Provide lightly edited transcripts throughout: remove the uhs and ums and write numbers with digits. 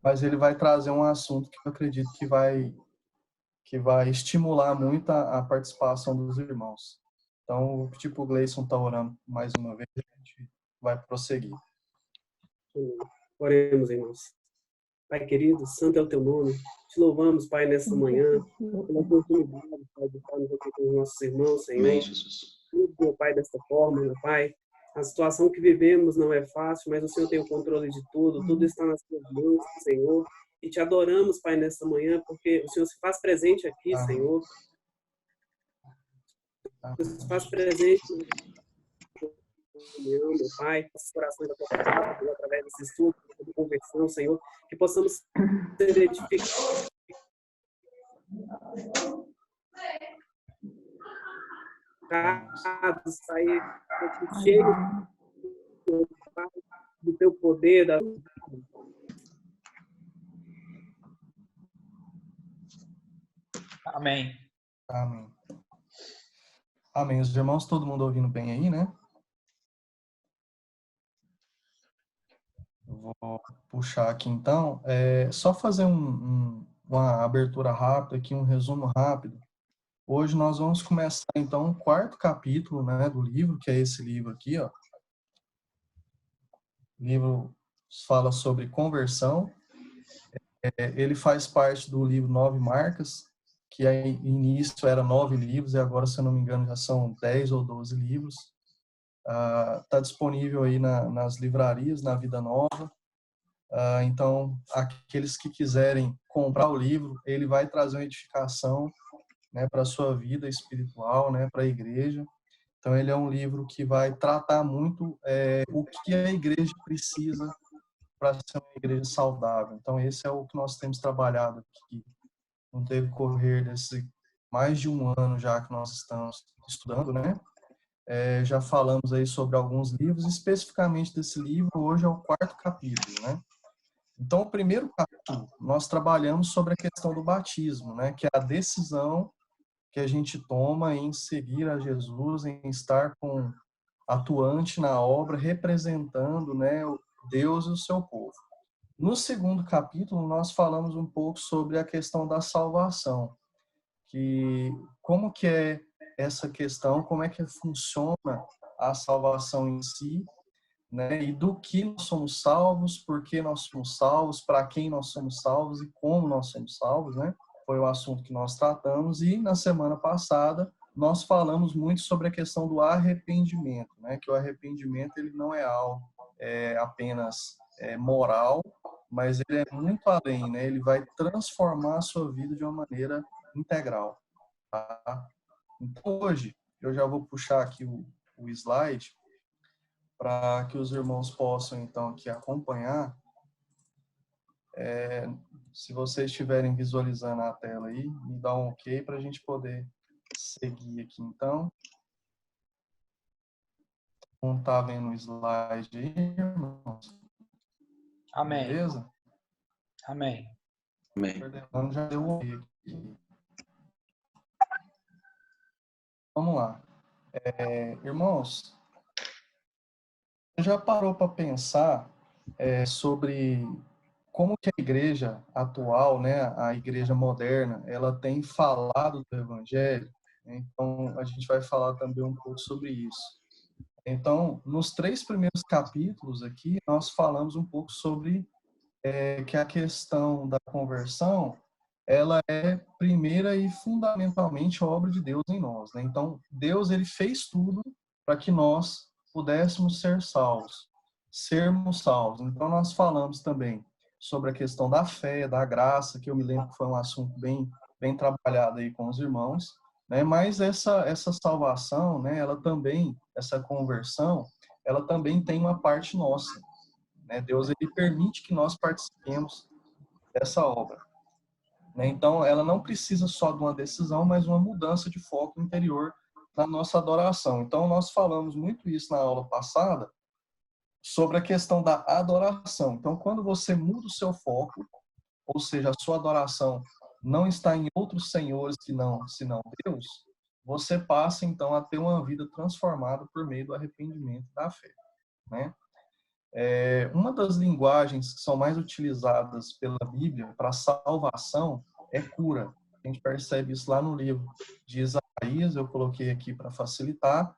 mas ele vai trazer um assunto que eu acredito que vai estimular muito a participação dos irmãos. Então, tipo, o Gleison está orando mais uma vez, a gente vai prosseguir. Amém. Oremos, irmãos. Pai querido, santo é o teu nome. Te louvamos, Pai, nesta manhã, pela oportunidade, Pai, de estarmos aqui com os nossos irmãos, Amém, Senhor. Jesus. Meu Pai, desta forma, meu Pai. A situação que vivemos não é fácil, mas o Senhor tem o controle de tudo. Tudo está nas tuas mãos, Senhor. E te adoramos, Pai, nesta manhã, porque o Senhor se faz presente aqui, Amém. Senhor. Amém. Se faz presente meu Pai, os corações da tua palavra, Senhor, através desse estudo, de conversão, Senhor, que possamos ser edificados, sair cheios do teu poder, da Amém. Amém. Amém. Os irmãos, todo mundo ouvindo bem aí, né? Eu vou puxar aqui então. Só fazer uma abertura rápida aqui, um resumo rápido. Hoje nós vamos começar então o quarto capítulo, né, do livro, que é esse livro aqui, ó. O livro fala sobre conversão. Ele faz parte do livro 9 Marcas, que aí, início era 9 livros, e agora, se eu não me engano, já são 10 ou 12 livros. Está disponível aí nas livrarias, na Vida Nova. Então, aqueles que quiserem comprar o livro, ele vai trazer uma edificação, né, para a sua vida espiritual, né, para a igreja. Então, ele é um livro que vai tratar muito o que a igreja precisa para ser uma igreja saudável. Então, esse é o que nós temos trabalhado aqui no decorrer desse mais de um ano já que nós estamos estudando, né? Já falamos aí sobre alguns livros, especificamente desse livro, hoje é o quarto capítulo, né? Então, o primeiro capítulo, nós trabalhamos sobre a questão do batismo, né? Que é a decisão que a gente toma em seguir a Jesus, em estar atuante na obra, representando, né, Deus e o seu povo. No segundo capítulo, nós falamos um pouco sobre a questão da salvação, que como que é essa questão, como é que funciona a salvação em si, né? E do que nós somos salvos, por que nós somos salvos, para quem nós somos salvos e como nós somos salvos, né? Foi o assunto que nós tratamos, e na semana passada nós falamos muito sobre a questão do arrependimento, né? Que o arrependimento ele não é algo apenas moral, mas ele é muito além, né? Ele vai transformar a sua vida de uma maneira integral, tá? Então hoje eu já vou puxar aqui o slide para que os irmãos possam, então, aqui acompanhar. Se vocês estiverem visualizando a tela aí, me dá um ok para a gente poder seguir aqui, então. Não está vendo o slide aí, irmãos? Amém. Beleza? Amém. Amém. Coordenando já deu um ok aqui. Vamos lá. Irmãos, você já parou para pensar sobre como que a igreja atual, né, a igreja moderna, ela tem falado do evangelho? Então, a gente vai falar também um pouco sobre isso. Então, nos 3 primeiros capítulos aqui, nós falamos um pouco sobre que a questão da conversão, ela é primeira e fundamentalmente obra de Deus em nós, né? Então, Deus ele fez tudo para que nós pudéssemos ser salvos, sermos salvos. Então, nós falamos também sobre a questão da fé, da graça, que eu me lembro que foi um assunto bem trabalhado aí com os irmãos, né? Mas essa salvação, né? Ela também, essa conversão, ela também tem uma parte nossa, né? Deus ele permite que nós participemos dessa obra, né? Então, ela não precisa só de uma decisão, mas uma mudança de foco interior na nossa adoração. Então, nós falamos muito isso na aula passada, sobre a questão da adoração. Então, quando você muda o seu foco, ou seja, a sua adoração não está em outros senhores senão Deus, você passa, então, a ter uma vida transformada por meio do arrependimento da fé, né? Uma das linguagens que são mais utilizadas pela Bíblia para salvação é cura. A gente percebe isso lá no livro de Isaías, eu coloquei aqui para facilitar.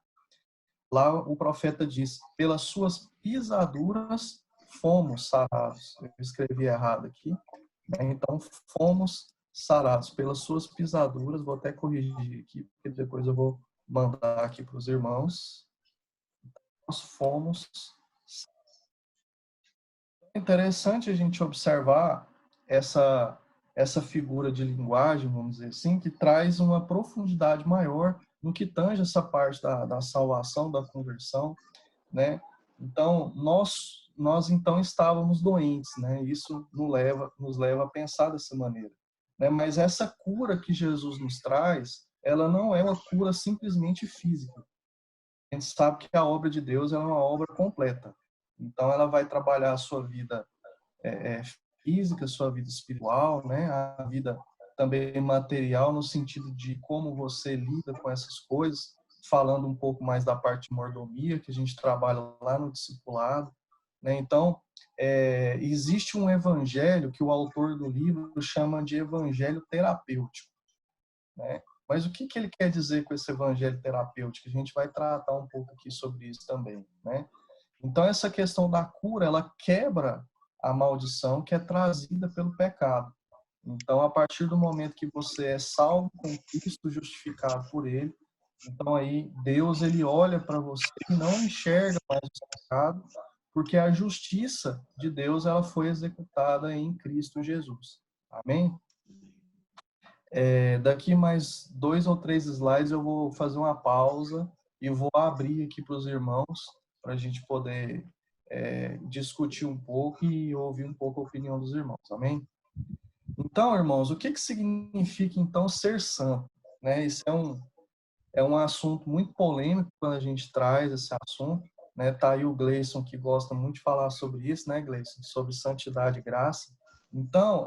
Lá o profeta diz: pelas suas pisaduras fomos sarados. Eu escrevi errado aqui, né? Então, fomos sarados pelas suas pisaduras. Vou até corrigir aqui, porque depois eu vou mandar aqui para os irmãos. Nós fomos. É interessante a gente observar essa figura de linguagem, vamos dizer assim, que traz uma profundidade maior no que tange essa parte da salvação, da conversão, né? Então, nós então estávamos doentes, né? Isso nos leva a pensar dessa maneira, né? Mas essa cura que Jesus nos traz, ela não é uma cura simplesmente física. A gente sabe que a obra de Deus é uma obra completa. Então, ela vai trabalhar a sua vida física, sua vida espiritual, né? A vida também material, no sentido de como você lida com essas coisas, falando um pouco mais da parte de mordomia, que a gente trabalha lá no discipulado, né? Então, existe um evangelho que o autor do livro chama de evangelho terapêutico, né? Mas o que ele quer dizer com esse evangelho terapêutico? A gente vai tratar um pouco aqui sobre isso também, né? Então, essa questão da cura, ela quebra a maldição que é trazida pelo pecado. Então, a partir do momento que você é salvo com Cristo, justificado por Ele, então aí Deus, ele olha para você e não enxerga mais o pecado, porque a justiça de Deus, ela foi executada em Cristo Jesus. Amém? Daqui mais 2 ou 3 slides eu vou fazer uma pausa e vou abrir aqui para os irmãos, para a gente poder discutir um pouco e ouvir um pouco a opinião dos irmãos. Amém? Então, irmãos, o que significa, então, ser santo? Né? Isso é um assunto muito polêmico quando a gente traz esse assunto. Né? Tá aí o Gleison, que gosta muito de falar sobre isso, né, Gleison? Sobre santidade e graça. Então,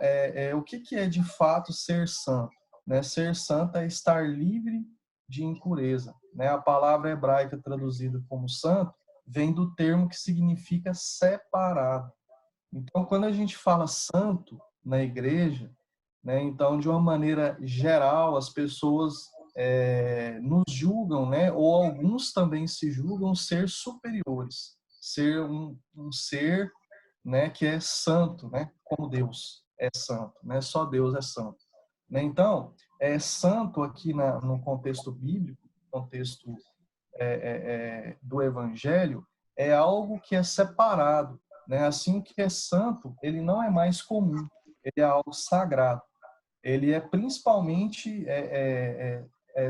o que é de fato ser santo? Né? Ser santo é estar livre de impureza. Né? A palavra hebraica traduzida como santo vem do termo que significa separado. Então, quando a gente fala santo na igreja, né, então, de uma maneira geral, as pessoas nos julgam, né, ou alguns também se julgam ser superiores, ser um ser, né, que é santo, né, como Deus é santo, né, só Deus é santo. Né? Então, santo aqui no contexto bíblico, contexto do evangelho, é algo que é separado, né? Assim, o que é santo, ele não é mais comum, ele é algo sagrado. Ele é principalmente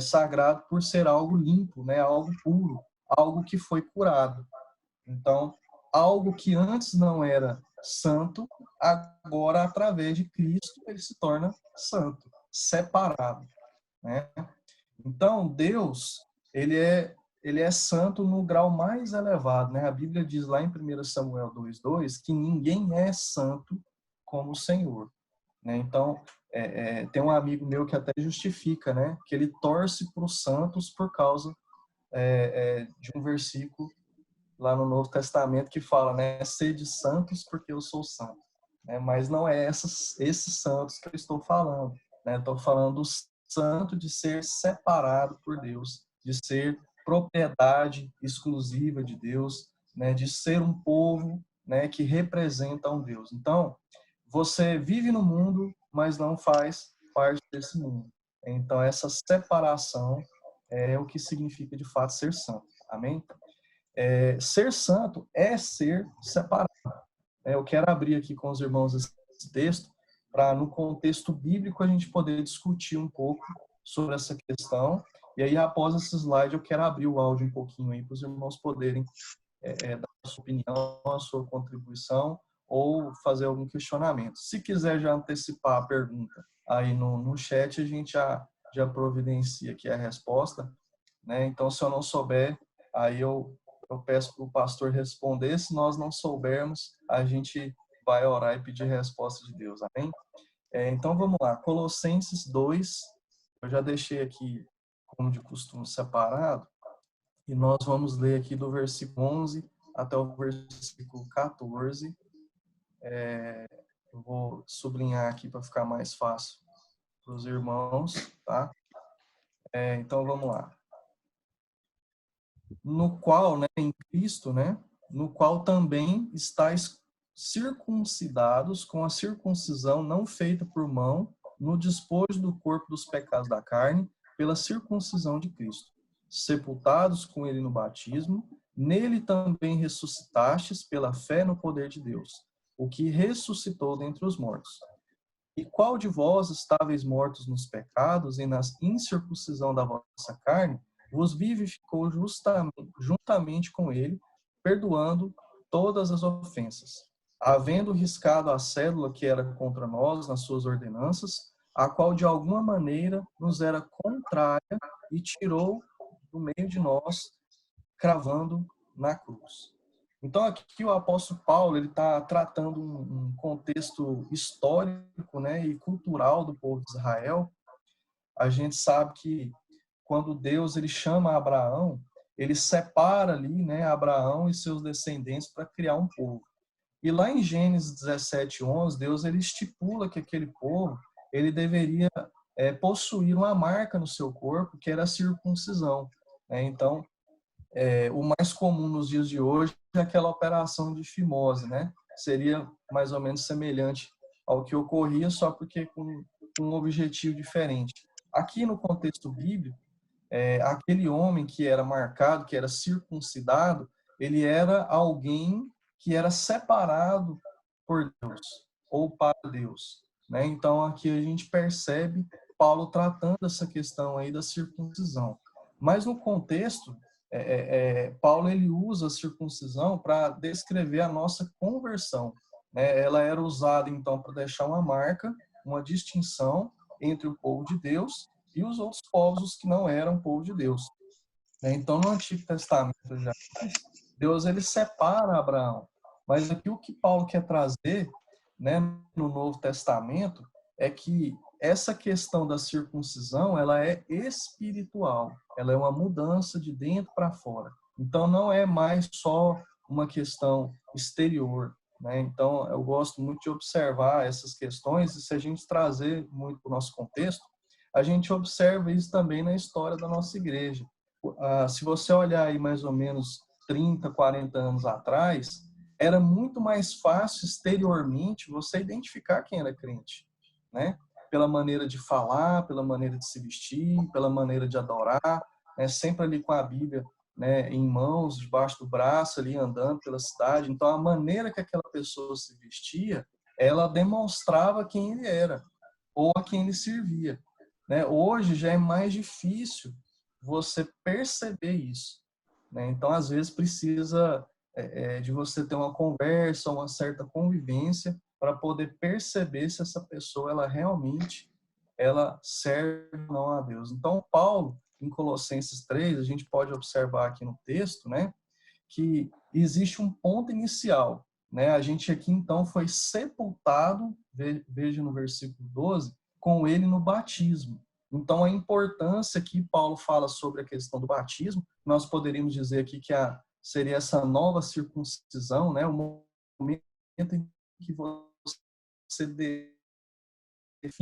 sagrado por ser algo limpo, né? Algo puro, algo que foi curado. Então, algo que antes não era santo, agora, através de Cristo, ele se torna santo, separado, né? Então, Deus, ele é santo no grau mais elevado, né? A Bíblia diz lá em 1 Samuel 2:2 que ninguém é santo como o Senhor, né? Então, tem um amigo meu que até justifica, né? Que ele torce para os santos por causa de um versículo lá no Novo Testamento que fala, né? Sede santos porque eu sou santo, né? Mas não é esses santos que eu estou falando, né? Estou falando do santo de ser separado por Deus, de ser propriedade exclusiva de Deus, né? De ser um povo, né? Que representa um Deus. Então, você vive no mundo, mas não faz parte desse mundo. Então, essa separação é o que significa de fato ser santo. Amém? Ser santo é ser separado. Eu quero abrir aqui com os irmãos esse texto para, no contexto bíblico, a gente poder discutir um pouco sobre essa questão. E aí, após esse slide, eu quero abrir o áudio um pouquinho aí para os irmãos poderem dar a sua opinião, a sua contribuição ou fazer algum questionamento. Se quiser já antecipar a pergunta aí no chat, a gente já providencia aqui a resposta, né? Então, se eu não souber, aí eu peço para o pastor responder. Se nós não soubermos, a gente vai orar e pedir resposta de Deus. Amém? Então, vamos lá. Colossenses 2, eu já deixei aqui, como de costume, separado. E nós vamos ler aqui do versículo 11 até o versículo 14. Eu vou sublinhar aqui para ficar mais fácil para os irmãos, tá? Então, vamos lá. No qual, né, em Cristo, né, no qual também estáis circuncidados com a circuncisão não feita por mão, no despojo do corpo dos pecados da carne, pela circuncisão de Cristo. Sepultados com ele no batismo, nele também ressuscitastes pela fé no poder de Deus, o que ressuscitou dentre os mortos. E qual de vós estáveis mortos nos pecados e na incircuncisão da vossa carne, vos vivificou juntamente com ele, perdoando todas as ofensas, havendo riscado a cédula que era contra nós nas suas ordenanças, a qual de alguma maneira nos era contrária e tirou do meio de nós, cravando na cruz. Então aqui o apóstolo Paulo ele está tratando um contexto histórico, né, e cultural do povo de Israel. A gente sabe que quando Deus ele chama Abraão, ele separa ali, né, Abraão e seus descendentes para criar um povo. E lá em Gênesis 17:11, Deus ele estipula que aquele povo ele deveria possuir uma marca no seu corpo, que era a circuncisão, né? Então, o mais comum nos dias de hoje é aquela operação de fimose, né? Seria mais ou menos semelhante ao que ocorria, só porque com um objetivo diferente. Aqui no contexto bíblico, aquele homem que era marcado, que era circuncidado, ele era alguém que era separado por Deus ou para Deus, né? Então aqui a gente percebe Paulo tratando essa questão aí da circuncisão. Mas no contexto, Paulo ele usa a circuncisão para descrever a nossa conversão, né? Ela era usada então para deixar uma marca, uma distinção entre o povo de Deus e os outros povos, os que não eram povo de Deus. Então, no Antigo Testamento, já Deus ele separa Abraão. Mas aqui o que Paulo quer trazer, né, no Novo Testamento é que essa questão da circuncisão ela é espiritual. Ela é uma mudança de dentro para fora. Então, não é mais só uma questão exterior, né? Então, eu gosto muito de observar essas questões e se a gente trazer muito para o nosso contexto, a gente observa isso também na história da nossa igreja. Se você olhar aí mais ou menos 30, 40 anos atrás, era muito mais fácil exteriormente você identificar quem era crente, né? Pela maneira de falar, pela maneira de se vestir, pela maneira de adorar, né? Sempre ali com a Bíblia, né, em mãos, debaixo do braço, ali andando pela cidade. Então, a maneira que aquela pessoa se vestia, ela demonstrava quem ele era ou a quem ele servia, né? Hoje já é mais difícil você perceber isso, né? Então, às vezes, precisa de você ter uma conversa, uma certa convivência para poder perceber se essa pessoa ela realmente ela serve ou não a Deus. Então, Paulo, em Colossenses 3, a gente pode observar aqui no texto, né, que existe um ponto inicial, né? A gente aqui então foi sepultado, veja no versículo 12, com ele no batismo. Então, a importância que Paulo fala sobre a questão do batismo, nós poderíamos dizer aqui que seria essa nova circuncisão, né? O momento em que você define,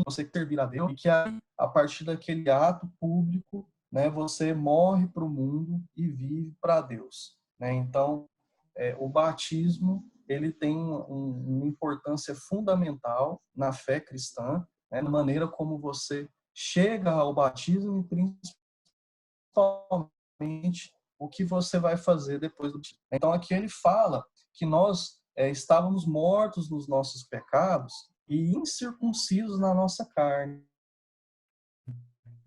você servir a Deus, e que a partir daquele ato público, né, você morre para o mundo e vive para Deus, né? Então, o batismo ele tem uma importância fundamental na fé cristã, né, na maneira como você chega ao batismo e principalmente o que você vai fazer depois do batismo. Então aqui ele fala que nós estávamos mortos nos nossos pecados e incircuncisos na nossa carne.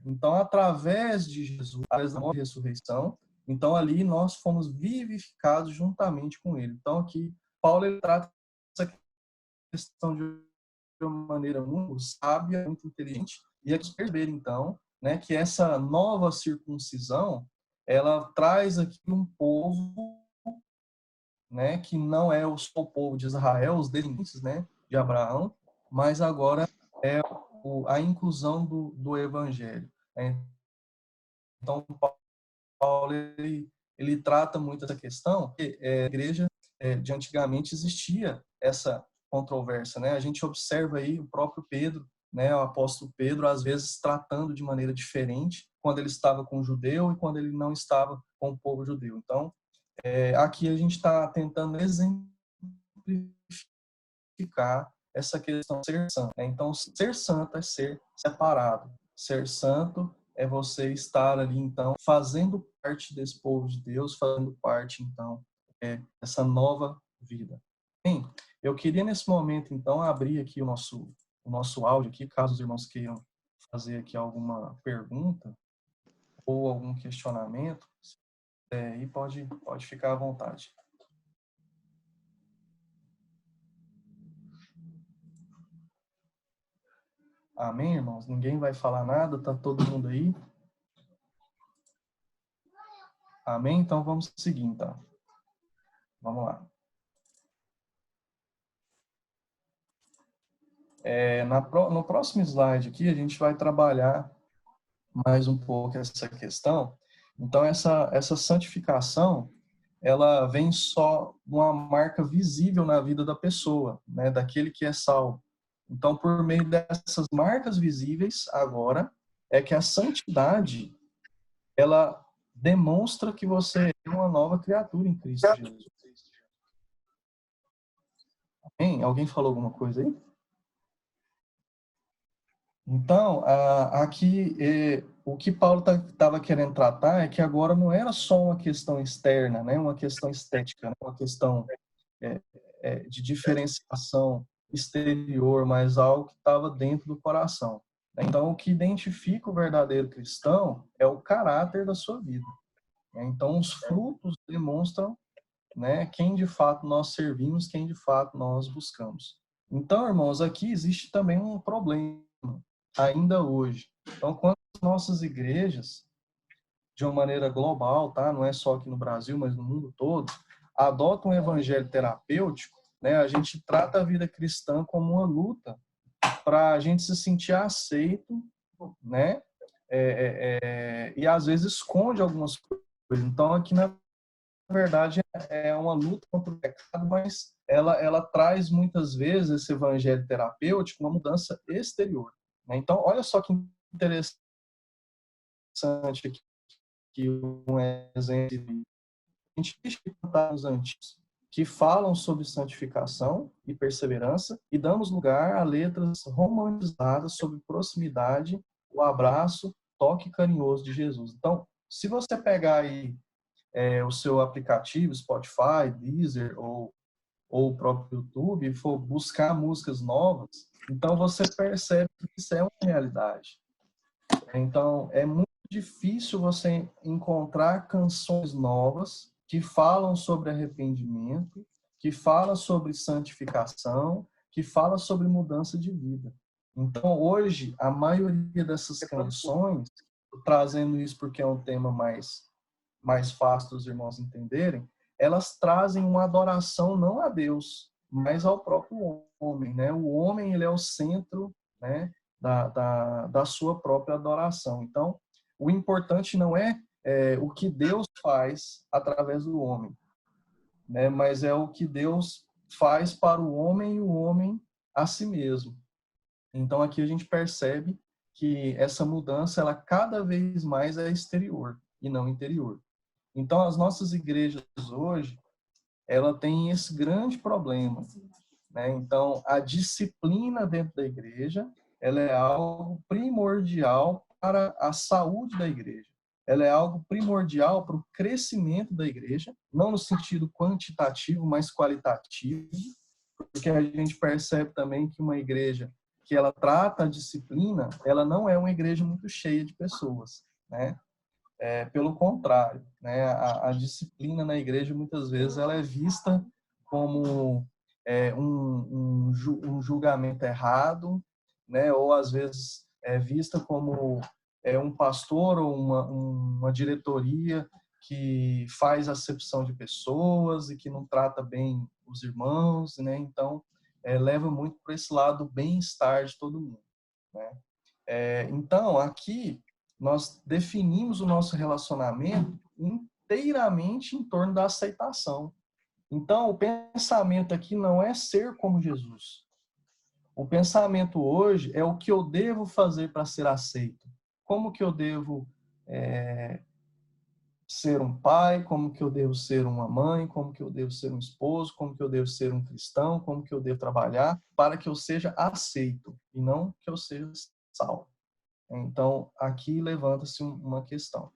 Então, através de Jesus, através da morte e ressurreição, então ali nós fomos vivificados juntamente com ele. Então aqui Paulo ele trata essa questão de uma maneira muito sábia, muito inteligente, e aqui perceber então, né, que essa nova circuncisão, ela traz aqui um povo, né, que não é só o povo de Israel, os descendentes, né, de Abraão, mas agora é a inclusão do evangelho. Então, Paulo ele trata muito essa questão, que a igreja de antigamente existia essa controvérsia, né? A gente observa aí o próprio Pedro, né, o apóstolo Pedro, às vezes tratando de maneira diferente quando ele estava com o judeu e quando ele não estava com o povo judeu. Então, aqui a gente está tentando exemplificar essa questão de ser santo, né? Então, ser santo é ser separado. Ser santo é você estar ali, então, fazendo parte desse povo de Deus, fazendo parte, então, dessa nova vida. Bem, eu queria, nesse momento, então, abrir aqui o nosso áudio aqui, caso os irmãos queiram fazer aqui alguma pergunta ou algum questionamento, e pode ficar à vontade. Amém, irmãos? Ninguém vai falar nada? Tá todo mundo aí? Amém? Então vamos seguir, então. Vamos lá. No próximo slide aqui, a gente vai trabalhar mais um pouco essa questão. Então, essa santificação, ela vem só de uma marca visível na vida da pessoa, né, daquele que é salvo. Então, por meio dessas marcas visíveis, agora, é que a santidade, ela demonstra que você é uma nova criatura em Cristo Jesus. Amém? Alguém falou alguma coisa aí? Então, aqui, o que Paulo estava querendo tratar é que agora não era só uma questão externa, né, uma questão estética, né, uma questão de diferenciação exterior, mas algo que estava dentro do coração. Então, o que identifica o verdadeiro cristão é o caráter da sua vida. Então, os frutos demonstram, né, quem de fato nós servimos, quem de fato nós buscamos. Então, irmãos, aqui existe também um problema, ainda hoje. Então, quando as nossas igrejas, de uma maneira global, tá? Não é só aqui no Brasil, mas no mundo todo, adotam um evangelho terapêutico, né? A gente trata a vida cristã como uma luta para a gente se sentir aceito, né? E às vezes esconde algumas coisas. Então, aqui na verdade é uma luta contra o pecado, mas ela traz muitas vezes esse evangelho terapêutico uma mudança exterior, né? Então, olha só que interessante aqui um exemplo. A gente tem os antigos que falam sobre santificação e perseverança e damos lugar a letras romanizadas sobre proximidade, o abraço, toque carinhoso de Jesus. Então, se você pegar aí o seu aplicativo, Spotify, Deezer ou o próprio YouTube e for buscar músicas novas, então você percebe que isso é uma realidade. Então, é muito difícil você encontrar canções novas que falam sobre arrependimento, que falam sobre santificação, que falam sobre mudança de vida. Então, hoje, a maioria dessas canções, trazendo isso porque é um tema mais fácil dos irmãos entenderem, elas trazem uma adoração não a Deus, mas ao próprio homem, né? O homem, ele é o centro, né, da sua própria adoração. Então, o importante não é o que Deus faz através do homem, né? Mas é o que Deus faz para o homem e o homem a si mesmo. Então, aqui a gente percebe que essa mudança, ela cada vez mais é exterior e não interior. Então, as nossas igrejas hoje, ela tem esse grande problema, né? Então, a disciplina dentro da igreja, ela é algo primordial para a saúde da igreja. Ela é algo primordial para o crescimento da igreja, não no sentido quantitativo, mas qualitativo, porque a gente percebe também que uma igreja que ela trata a disciplina, ela não é uma igreja muito cheia de pessoas, né? Pelo contrário, né? A disciplina na igreja, muitas vezes, ela é vista como um julgamento errado, né? Ou, às vezes, é vista como um pastor ou uma diretoria que faz acepção de pessoas e que não trata bem os irmãos, né? Então, leva muito para esse lado bem-estar de todo mundo, né? Então, aqui, nós definimos o nosso relacionamento inteiramente em torno da aceitação. Então, o pensamento aqui não é ser como Jesus. O pensamento hoje é o que eu devo fazer para ser aceito. Como que eu devo ser um pai, como que eu devo ser uma mãe, como que eu devo ser um esposo, como que eu devo ser um cristão, como que eu devo trabalhar para que eu seja aceito e não que eu seja salvo. Então, aqui levanta-se uma questão.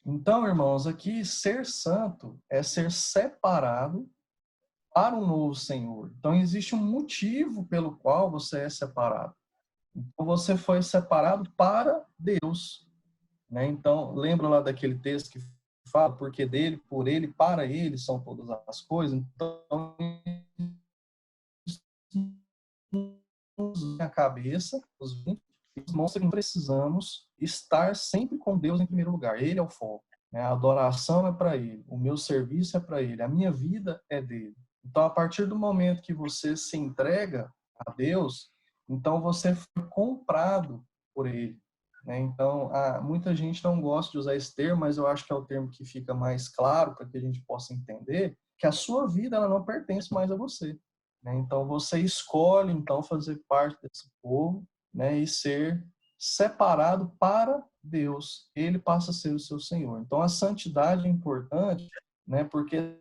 Então, irmãos, aqui ser santo é ser separado para um novo Senhor. Então, existe um motivo pelo qual você é separado. Então, você foi separado para Deus, né? Então, lembra lá daquele texto que fala, porque dele, por ele, para ele são todas as coisas. Então, na cabeça, os 20, mostra que precisamos estar sempre com Deus em primeiro lugar. Ele é o foco. Né? A adoração é para ele, o meu serviço é para ele, a minha vida é dele. Então, a partir do momento que você se entrega a Deus, então você foi comprado por ele. Né? Então, muita gente não gosta de usar esse termo, mas eu acho que é o termo que fica mais claro para que a gente possa entender que a sua vida ela não pertence mais a você. Né? Então, você escolhe então fazer parte desse povo, né, e ser separado para Deus. Ele passa a ser o seu Senhor. Então, a santidade é importante, né, porque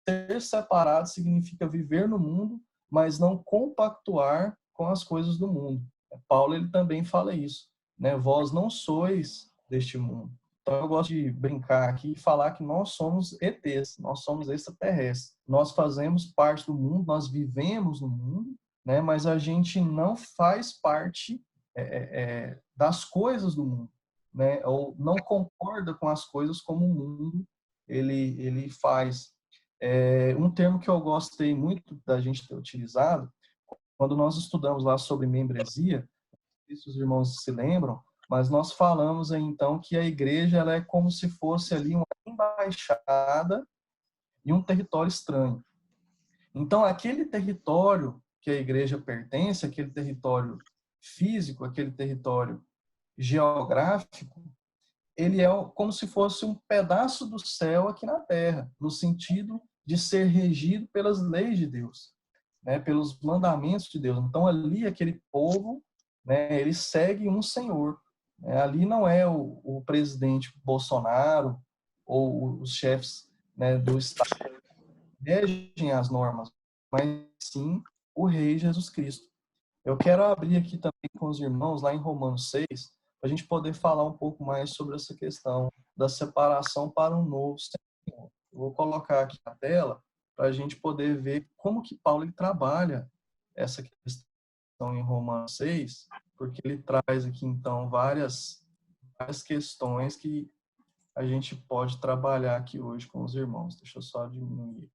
ser separado significa viver no mundo, mas não compactuar com as coisas do mundo. Paulo ele também fala isso, né? Vós não sois deste mundo. Então eu gosto de brincar aqui e falar que nós somos ETs, nós somos extraterrestres. Nós fazemos parte do mundo, nós vivemos no mundo, né? Mas a gente não faz parte das coisas do mundo, né? Ou não concorda com as coisas como o mundo ele faz. Um termo que eu gostei muito da gente ter utilizado, quando nós estudamos lá sobre membresia, não sei se os irmãos se lembram, mas nós falamos aí, então que a igreja ela é como se fosse ali uma embaixada em um território estranho. Então, aquele território que a igreja pertence, aquele território físico, aquele território geográfico, ele é como se fosse um pedaço do céu aqui na terra, no sentido de ser regido pelas leis de Deus, né, pelos mandamentos de Deus. Então, ali, aquele povo, né, ele segue um Senhor. Ali não é o presidente Bolsonaro ou os chefes, né, do Estado que regem as normas, mas sim o Rei Jesus Cristo. Eu quero abrir aqui também com os irmãos, lá em Romanos 6, para a gente poder falar um pouco mais sobre essa questão da separação para um novo Senhor. Eu vou colocar aqui na tela para a gente poder ver como que Paulo ele trabalha essa questão em Romanos 6, porque ele traz aqui, então, várias questões que a gente pode trabalhar aqui hoje com os irmãos. Deixa eu só diminuir.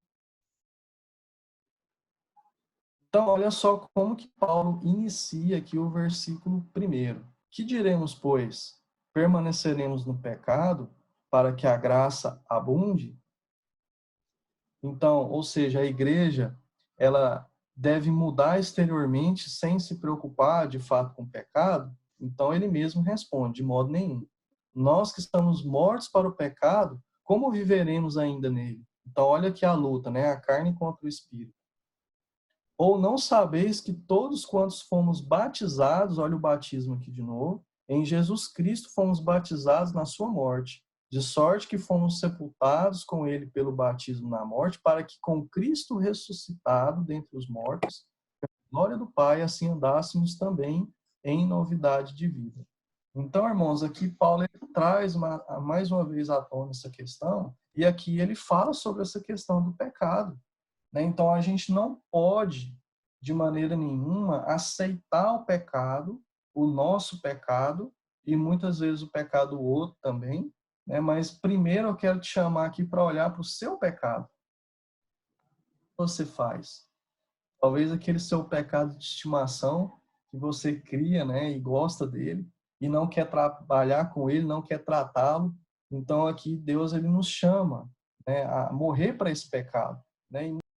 Então, olha só como que Paulo inicia aqui o versículo 1. Que diremos, pois? Permaneceremos no pecado para que a graça abunde? Então, ou seja, a igreja, ela deve mudar exteriormente sem se preocupar de fato com o pecado? Então, ele mesmo responde, de modo nenhum. Nós que estamos mortos para o pecado, como viveremos ainda nele? Então, olha aqui a luta, né? A carne contra o espírito. Ou não sabeis que todos quantos fomos batizados, olha o batismo aqui de novo, em Jesus Cristo fomos batizados na sua morte, de sorte que fomos sepultados com ele pelo batismo na morte, para que com Cristo ressuscitado dentre os mortos, pela glória do Pai, assim andássemos também em novidade de vida. Então, irmãos, aqui Paulo ele traz mais uma vez à tona essa questão, e aqui ele fala sobre essa questão do pecado. Né? Então, a gente não pode, de maneira nenhuma, aceitar o pecado, o nosso pecado, e muitas vezes o pecado do outro também. Né? Mas, primeiro, eu quero te chamar aqui para olhar para o seu pecado. O que você faz? Talvez aquele seu pecado de estimação, que você cria, né, e gosta dele, e não quer trabalhar com ele, não quer tratá-lo. Então, aqui, Deus ele nos chama, né, a morrer para esse pecado. Né?